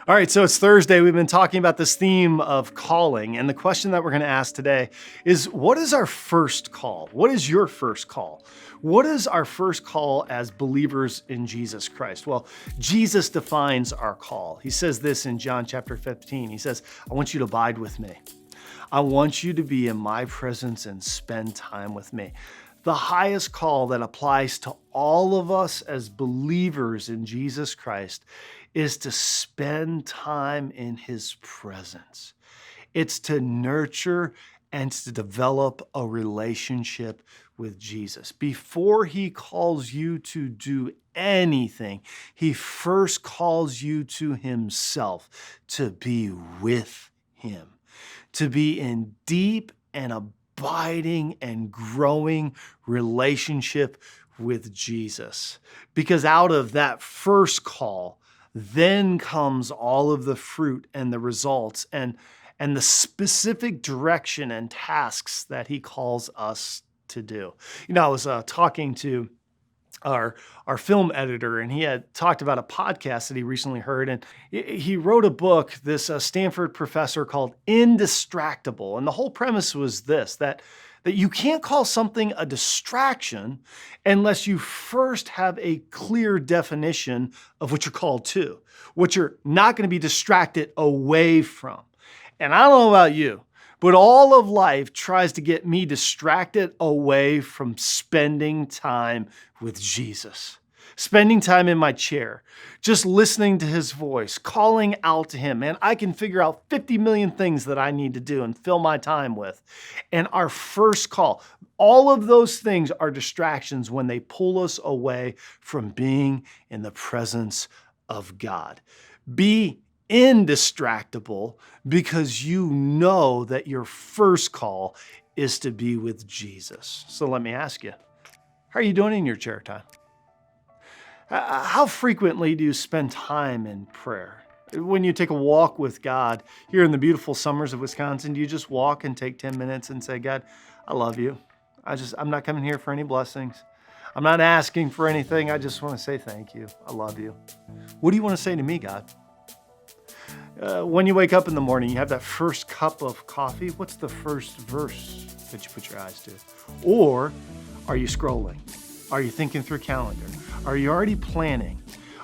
All right, so it's Thursday. We've been talking about this theme of calling. And the question that we're going to ask today is, what is our first call? What is your first call? What is our first call as believers in Jesus Christ? Well, Jesus defines our call. He says this in John chapter 15. He says, I want you to abide with me. I want you to be in my presence and spend time with me. The highest call that applies to all of us as believers in Jesus Christ is to spend time in his presence. It's to nurture and to develop a relationship with Jesus. Before he calls you to do anything, he first calls you to himself, to be with him, to be in deep and abiding and growing relationship with Jesus. Because out of that first call, then comes all of the fruit and the results and the specific direction and tasks that he calls us to do. You know, I was talking to our film editor, and he had talked about a podcast that he recently heard, and he wrote a book, this Stanford professor, called Indistractable. And the whole premise was this, that you can't call something a distraction unless you first have a clear definition of what you're called to, what you're not going to be distracted away from. And I don't know about you, but all of life tries to get me distracted away from spending time with Jesus. Spending time in my chair, just listening to his voice, calling out to him. Man, I can figure out 50 million things that I need to do and fill my time with. And our first call, all of those things are distractions when they pull us away from being in the presence of God. Be indistractable because you know that your first call is to be with Jesus. So let me ask you, how are you doing in your chair time? How frequently do you spend time in prayer? When you take a walk with God here in the beautiful summers of Wisconsin, do you just walk and take 10 minutes and say, God, I love you. I'm not coming here for any blessings. I'm not asking for anything. I just want to say thank you. I love you. What do you want to say to me, God? When you wake up in the morning, you have that first cup of coffee. What's the first verse that you put your eyes to? Or are you scrolling? Are you thinking through calendar? Are you already planning?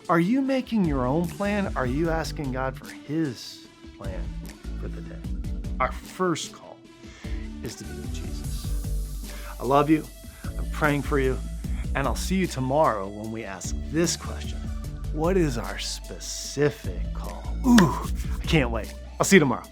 Are you making your own plan? Are you asking God for his plan for the day? Our first call is to be with Jesus. I love you. I'm praying for you. And I'll see you tomorrow when we ask this question. What is our specific call? Ooh, I can't wait. I'll see you tomorrow.